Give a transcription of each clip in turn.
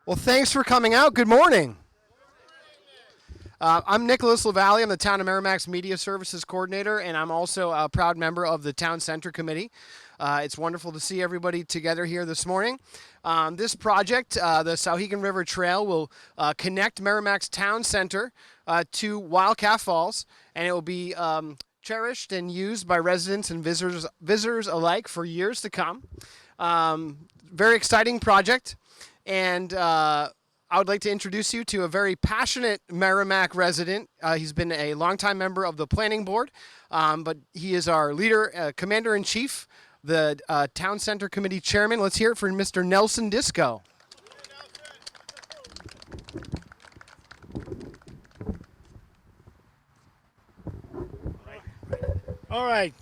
Well, thanks for coming out. Good morning. I'm Nicholas LaValle. I'm the Town of Merrimack's Media Services Coordinator, and I'm also a proud member of the Town Center Committee. It's wonderful to see everybody together here this morning. This project, the Souhegan River Trail, will connect Merrimack's Town Center to Wildcat Falls, and it will be cherished and used by residents and visitors alike for years to come. Very exciting project. And I would like to introduce you to a very passionate Merrimack resident. He's been a longtime member of the planning board, but he is our leader, commander-in-chief, the Town Center Committee chairman. Let's hear it for Mr. Nelson Disco. All right.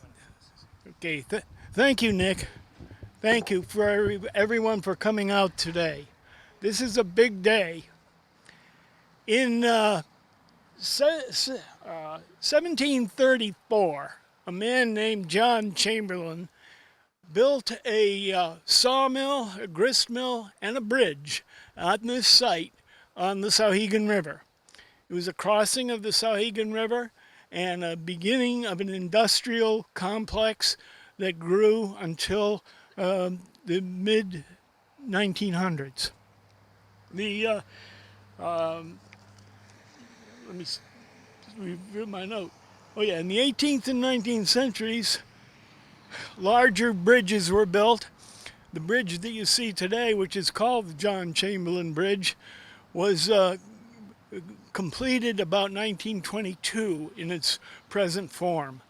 Okay. Thank you, Nick. Thank you for everyone for coming out today. This is a big day. In 1734, a man named John Chamberlain built a sawmill, a grist mill, and a bridge on this site on the Souhegan River. It was a crossing of the Souhegan River and a beginning of an industrial complex that grew until the mid 1900s. Let me review my note. Oh yeah, in the 18th and 19th centuries, larger bridges were built. The bridge that you see today, which is called the John Chamberlain Bridge, was completed about 1922 in its present form.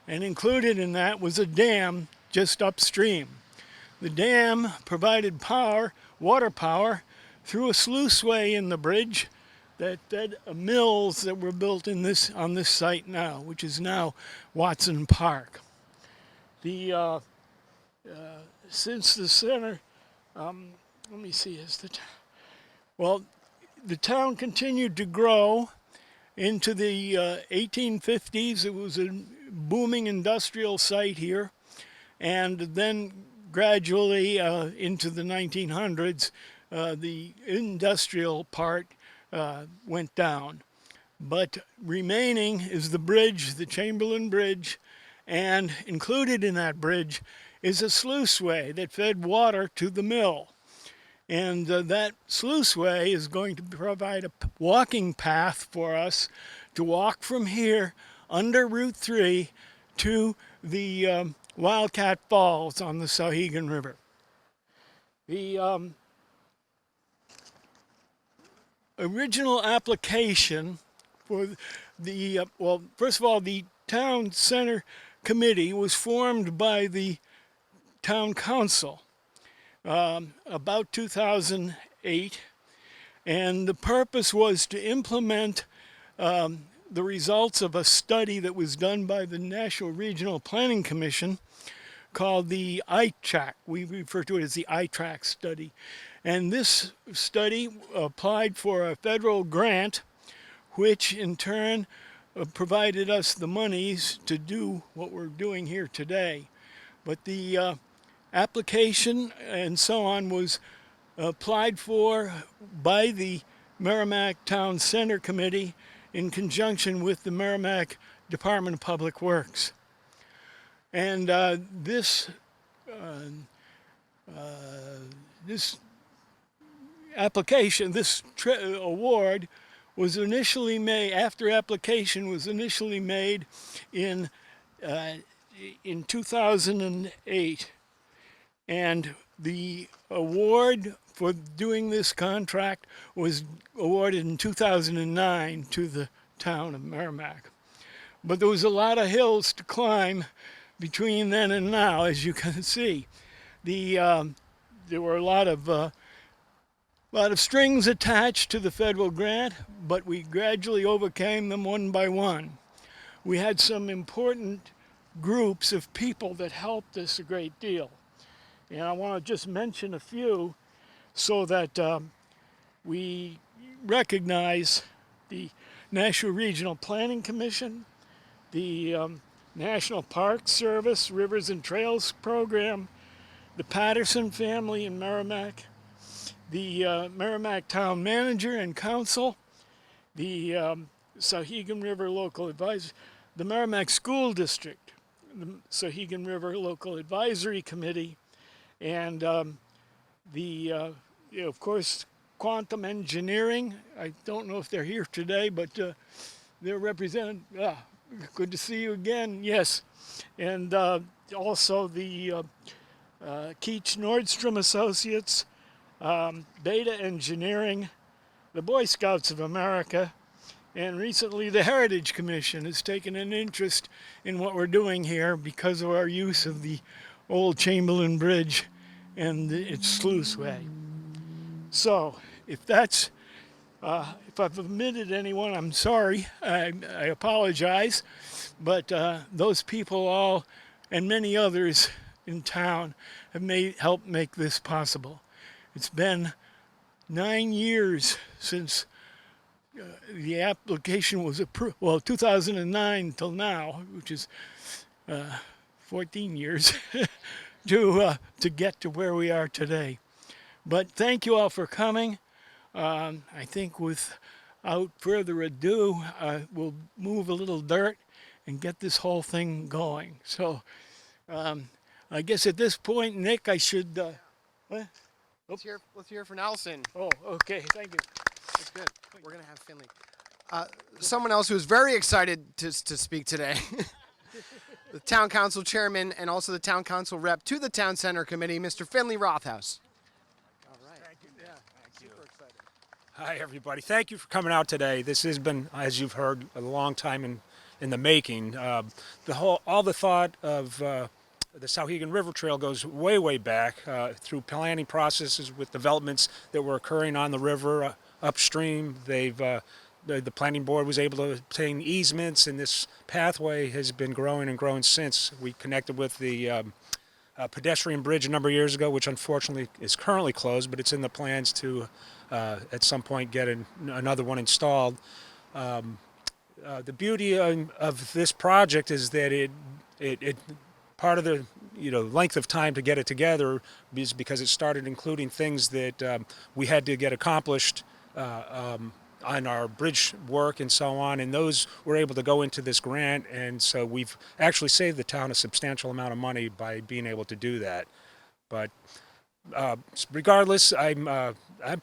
And included in that was a dam just upstream. The dam provided power, water power, through a sluiceway in the bridge that fed mills that were built on this site now, which is now Watson Park. Since the center, let me see, the town continued to grow into the 1850s. It was a booming industrial site here, and then gradually into the 1900s, the industrial part went down. But remaining is the bridge, the Chamberlain Bridge, and included in that bridge is a sluiceway that fed water to the mill. And that sluiceway is going to provide a walking path for us to walk from here under Route 3 to the Wildcat Falls on the Souhegan River. The original application for first of all, the Town Center Committee was formed by the Town Council about 2008, and the purpose was to implement the results of a study that was done by the National Regional Planning Commission called the ITRAC. We refer to it as the ITRAC study. And this study applied for a federal grant, which in turn provided us the monies to do what we're doing here today. But the application and so on was applied for by the Merrimack Town Center Committee in conjunction with the Merrimack Department of Public Works. And this application, this award was initially made, after application was initially made in 2008. And the award for doing this contract was awarded in 2009 to the town of Merrimack. But there was a lot of hills to climb between then and now, as you can see. There were a lot of strings attached to the federal grant, but we gradually overcame them one by one. We had some important groups of people that helped us a great deal. And I want to just mention a few so that we recognize the National Regional Planning Commission, the National Park Service, Rivers and Trails Program, the Patterson family in Merrimack, the Merrimack Town Manager and Council, the Souhegan River Local Advisor, the Merrimack School District, the Souhegan River Local Advisory Committee, and of course, Quantum Engineering. I don't know if they're here today, but they're represented. Good to see you again. Yes, and also the Keach Nordstrom Associates, Beta Engineering, the Boy Scouts of America, and recently the Heritage Commission has taken an interest in what we're doing here because of our use of the old Chamberlain Bridge and its sluiceway. So, if I've omitted anyone, I'm sorry. I apologize. But those people all, and many others in town, have helped make this possible. It's been 9 years since the application was approved. Well, 2009 till now, which is 14 years to get to where we are today. But thank you all for coming. I think without further ado, we'll move a little dirt and get this whole thing going. So I guess at this point, Nick, I should... what? Let's hear for Nelson. Oh, okay. Thank you. That's good. We're going to have Finley. Someone else who's very excited to speak today. The Town Council Chairman and also the Town Council Rep to the Town Center Committee, Mr. Finley Roth. All right. Thank you. Yeah. Super excited. Hi, everybody. Thank you for coming out today. This has been, as you've heard, a long time in the making. All the thought of the Souhegan River Trail goes way, way back through planning processes with developments that were occurring on the river upstream. The planning board was able to obtain easements, and this pathway has been growing and growing since. We connected with the pedestrian bridge a number of years ago, which unfortunately is currently closed, but it's in the plans to at some point get another one installed. The beauty of this project is that it part of the length of time to get it together is because it started including things that we had to get accomplished on our bridge work and so on, and those were able to go into this grant, and so we've actually saved the town a substantial amount of money by being able to do that. But regardless, I'm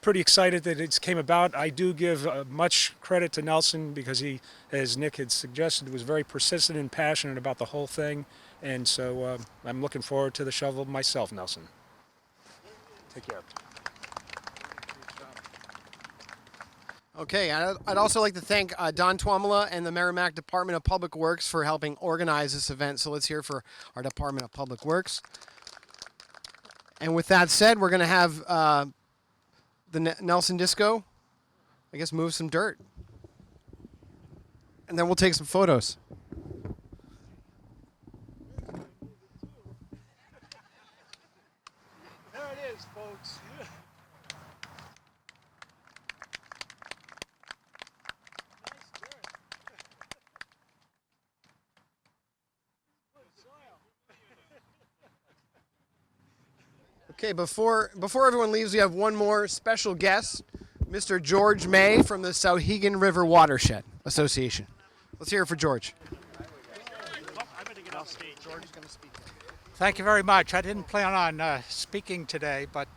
pretty excited that it came about. I do give much credit to Nelson because he, as Nick had suggested, was very persistent and passionate about the whole thing, and so I'm looking forward to the shovel myself, Nelson. Take care. Okay, I'd also like to thank Don Twamala and the Merrimack Department of Public Works for helping organize this event. So let's hear for our Department of Public Works. And with that said, we're going to have the Nelson Disco, I guess, move some dirt. And then we'll take some photos. There it is, folks. Okay, before everyone leaves, we have one more special guest, Mr. George May from the Souhegan River Watershed Association. Let's hear it for George. Thank you very much. I didn't plan on speaking today, but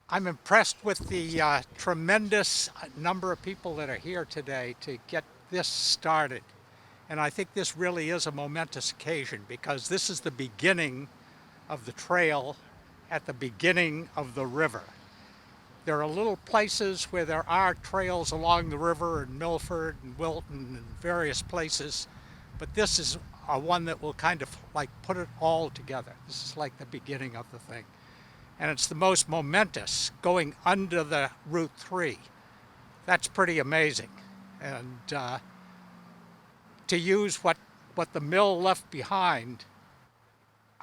I'm impressed with the tremendous number of people that are here today to get this started. And I think this really is a momentous occasion because this is the beginning of the trail at the beginning of the river. There are little places where there are trails along the river in Milford and Wilton and various places, but this is one that will kind of like put it all together. This is like the beginning of the thing. And it's the most momentous going under the Route 3. That's pretty amazing. And to use what the mill left behind,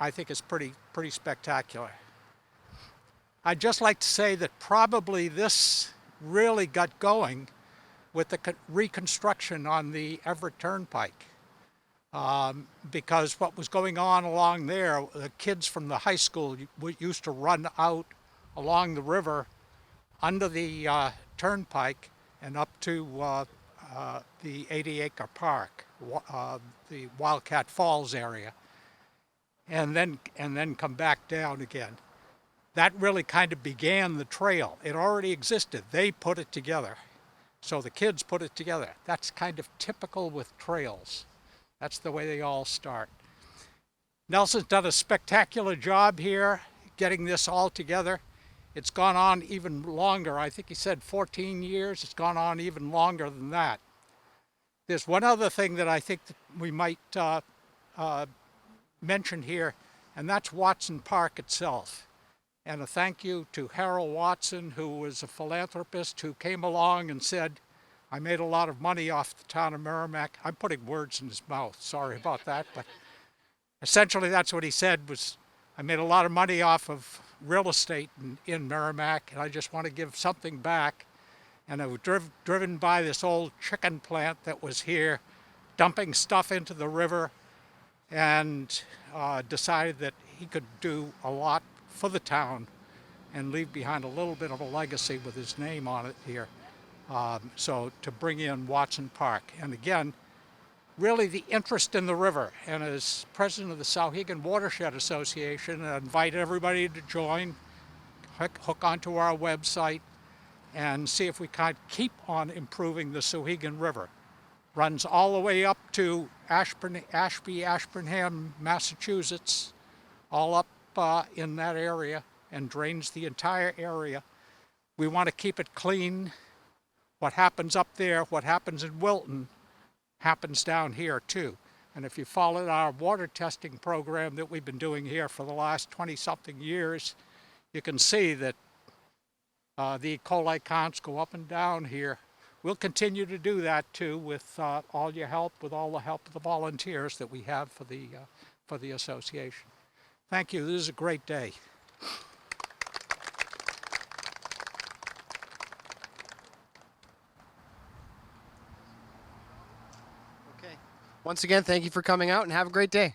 I think is pretty spectacular. I'd just like to say that probably this really got going with the reconstruction on the Everett Turnpike. Because what was going on along there, the kids from the high school used to run out along the river under the turnpike and up to the 80-acre park, the Wildcat Falls area, and then come back down again. That really kind of began the trail. It already existed. They put it together. So the kids put it together. That's kind of typical with trails. That's the way they all start. Nelson's done a spectacular job here getting this all together. It's gone on even longer. I think he said 14 years. It's gone on even longer than that. There's one other thing that I think that we might mention here, and that's Watson Park itself. And a thank you to Harold Watson, who was a philanthropist who came along and said, I made a lot of money off the town of Merrimack. I'm putting words in his mouth, sorry about that, but essentially that's what he said was, I made a lot of money off of real estate in Merrimack, and I just want to give something back. And I was driven by this old chicken plant that was here, dumping stuff into the river, and decided that he could do a lot for the town and leave behind a little bit of a legacy with his name on it here. So to bring in Watson Park. And again, really the interest in the river. And as president of the Souhegan Watershed Association, I invite everybody to join, hook onto our website, and see if we can't keep on improving the Souhegan River. Runs all the way up to Ashby, Ashburnham, Massachusetts, all up in that area, and drains the entire area. We want to keep it clean. What happens up there, what happens in Wilton, happens down here too. And if you followed our water testing program that we've been doing here for the last 20-something years, you can see that the E. coli counts go up and down here. We'll continue to do that too with all your help, with all the help of the volunteers that we have for the association. Thank you. This is a great day. Okay. Once again, thank you for coming out and have a great day.